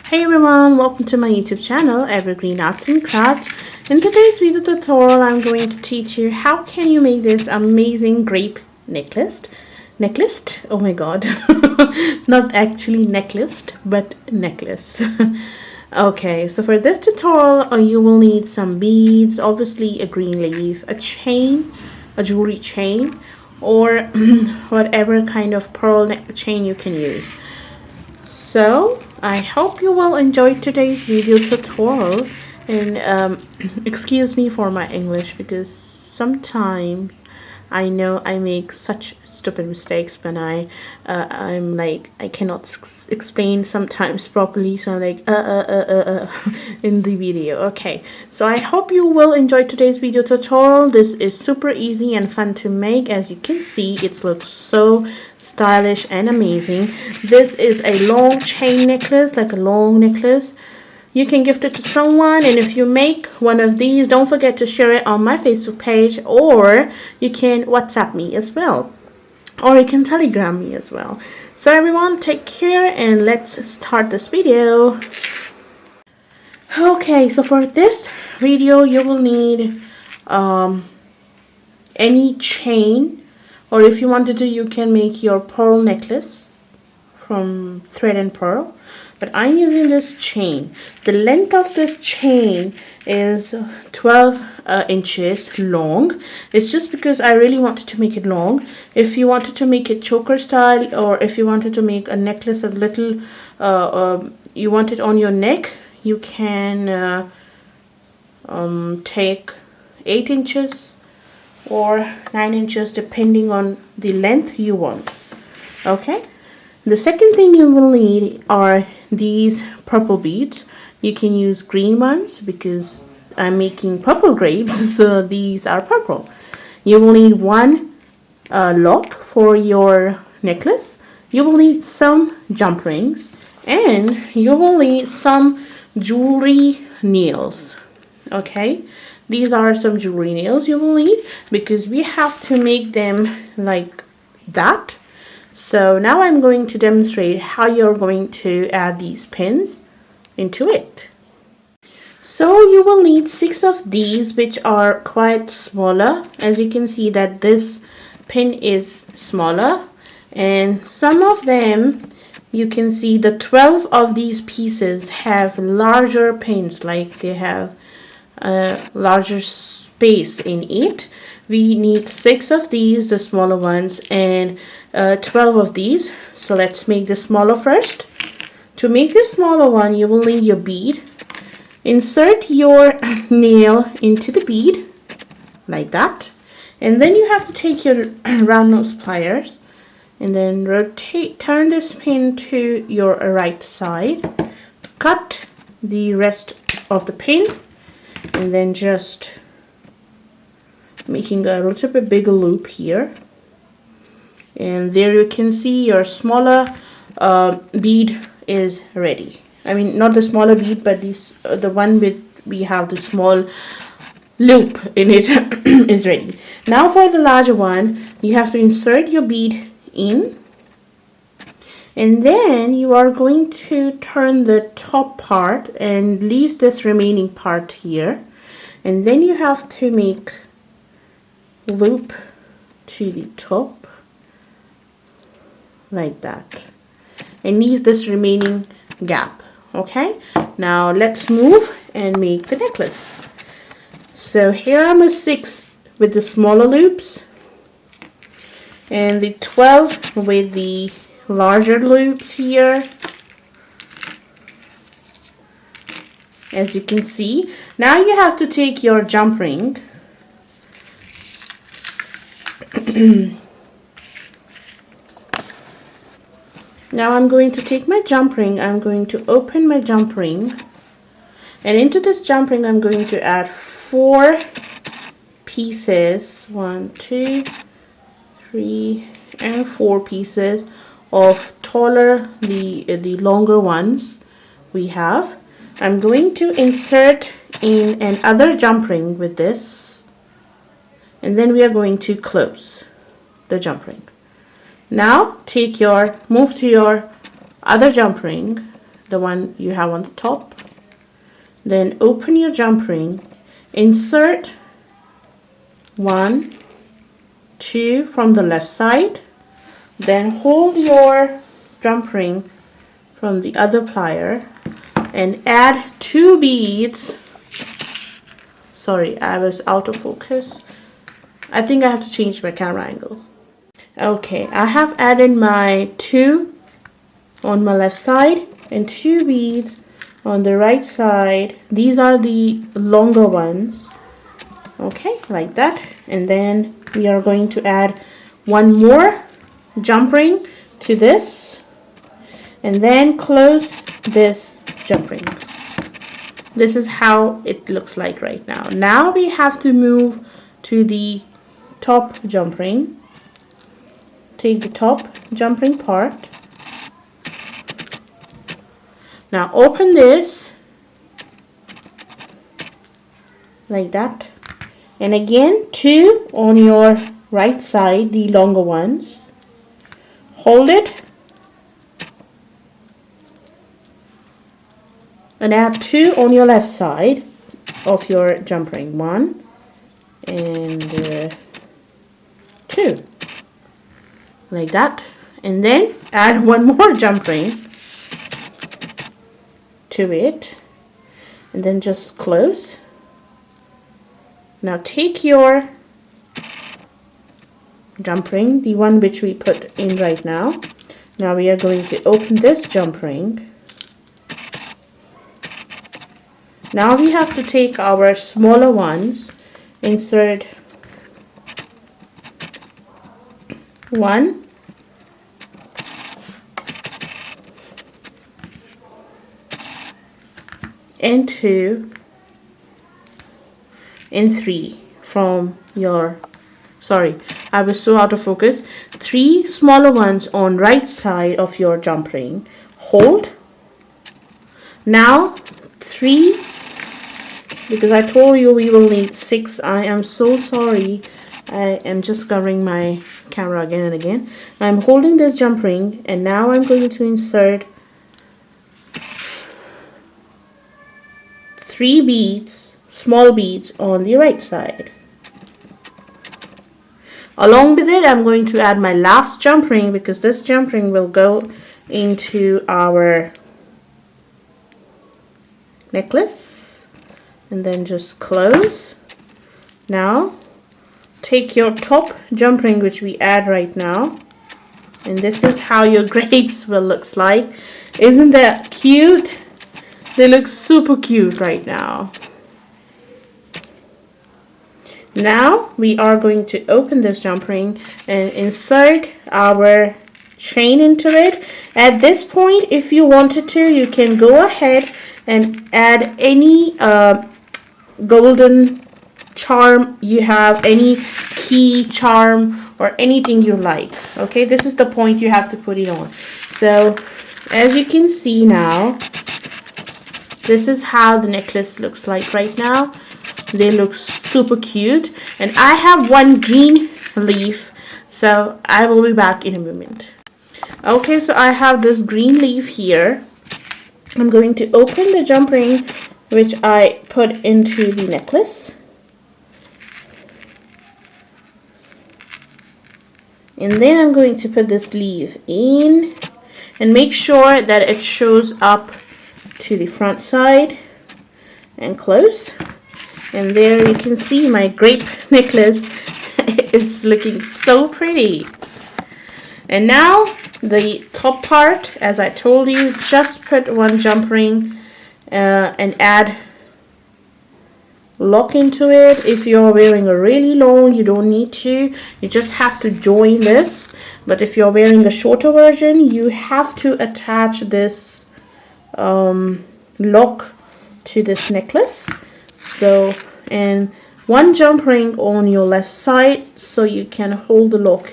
Hey everyone, welcome to my YouTube channel, Evergreen Arts and Crafts. In today's video tutorial, I'm going to teach you how can you make this amazing grape necklace. Oh my god, not actually necklace, but necklace. Okay, so for this tutorial, you will need some beads, obviously a green leaf, a chain, a jewelry chain, or whatever kind of pearl chain you can use. So I hope you will enjoy today's video tutorial, and excuse me for my English because sometimes I know I make such stupid mistakes when I'm like I cannot explain sometimes properly, so I'm like in the video. Okay, so I hope you will enjoy today's video tutorial. This is super easy and fun to make. As you can see, it looks so stylish and amazing. This is a long chain necklace, like a long necklace. You can gift it to someone, and if you make one of these, don't forget to share it on my Facebook page, or you can WhatsApp me as well, or you can Telegram me as well. So everyone, take care and let's start this video. Okay, so for this video you will need any chain, or if you wanted to, you can make your pearl necklace from thread and pearl. But I'm using this chain. The length of this chain is 12 inches long. It's just because I really wanted to make it long. If you wanted to make it choker style, or if you wanted to make a necklace a little, you want it on your neck, you can take 8 inches or 9 inches depending on the length you want. Okay, the second thing you will need are these purple beads. You can use green ones because I'm making purple grapes, so these are purple. You will need one lock for your necklace. You will need some jump rings, and you will need some jewelry nails. Okay, these are some jewelry nails you will need because we have to make them like that. So now I'm going to demonstrate how you're going to add these pins into it. So you will need 6 of these, which are quite smaller. As you can see that this pin is smaller, and some of them you can see the 12 of these pieces have larger pins, like they have larger space in it. We need 6 of these, the smaller ones, and 12 of these. So let's make the smaller first. To make the smaller one, you will need your bead. Insert your nail into the bead like that, and then you have to take your round nose pliers and then turn this pin to your right side, cut the rest of the pin, and then just making a little bit bigger loop here, and there you can see your smaller bead is ready. I mean, not the smaller bead, but this the one with we have the small loop in it is ready. Now for the larger one, you have to insert your bead in, and then you are going to turn the top part and leave this remaining part here, and then you have to make loop to the top like that and leave this remaining gap. Okay, now let's move and make the necklace. So here are my 6 with the smaller loops and the 12 with the larger loops here. As you can see, now you have to take your jump ring now I'm going to take my jump ring. I'm going to open my jump ring, and into this jump ring I'm going to add 4 pieces, 1, 2, 3, and 4 pieces of taller, the longer ones we have. I'm going to insert in another jump ring with this, and then we are going to close the jump ring. Now move to your other jump ring the one you have on the top. Then open your jump ring, insert 1, 2 from the left side, then hold your jump ring from the other plier and add 2 beads. Sorry, I was out of focus. I think I have to change my camera angle. Okay, I have added my 2 on my left side and 2 beads on the right side. These are the longer ones. Okay, like that. And then we are going to add 1 more jump ring to this and then close this jump ring. This is how it looks like right now. Now we have to move to the top jump ring. Take the top jump ring part. Now open this like that, and again 2 on your right side, the longer ones. Hold it and add 2 on your left side of your jump ring. 1 and 2 like that, and then add 1 more jump ring to it and then just close. Now take your jump ring, the one which we put in right now. Now we are going to open this jump ring. Now we have to take our smaller ones, insert 1 and 2 and 3 from your, sorry, I was so out of focus. 3 smaller ones on right side of your jump ring. Hold. Now 3, because I told you we will need 6. I am so sorry. I am just covering my camera again and again. I'm holding this jump ring and now I'm going to insert 3 beads, small beads on the right side. Along with it, I'm going to add my last jump ring because this jump ring will go into our necklace, and then just close. Now take your top jump ring which we add right now, and this is how your grapes will look like. Isn't that cute? They look super cute right now. Now we are going to open this jump ring and insert our chain into it. At this point, if you wanted to, you can go ahead and add any golden charm you have, any key charm or anything you like. Okay, this is the point you have to put it on. So as you can see now, this is how the necklace looks like right now. They look super cute, and I have 1 green leaf, so I will be back in a moment. Okay, so I have this green leaf here. I'm going to open the jump ring which I put into the necklace, and then I'm going to put this leaf in and make sure that it shows up to the front side and close. And there you can see my grape necklace is looking so pretty. And now the top part, as I told you, just put 1 jump ring and add lock into it. If you're wearing a really long, you don't need to. You just have to join this. But if you're wearing a shorter version, you have to attach this lock to this necklace. So, and 1 jump ring on your left side so you can hold the lock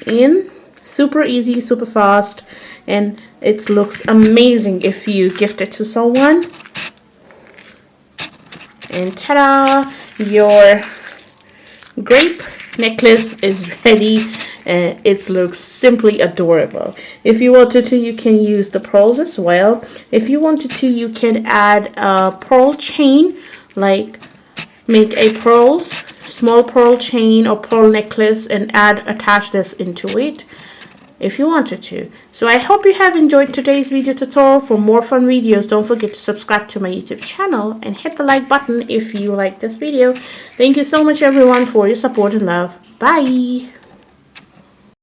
in. Super easy, super fast, and it looks amazing if you gift it to someone. And ta-da! Your grape necklace is ready, and it looks simply adorable. If you wanted to, you can use the pearls as well. If you wanted to, you can add a pearl chain, like make a small pearl chain or pearl necklace and attach this into it if you wanted to. So I hope you have enjoyed today's video tutorial. For more fun videos, don't forget to subscribe to my YouTube channel and hit the like button if you like this video. Thank you so much everyone for your support and love. Bye.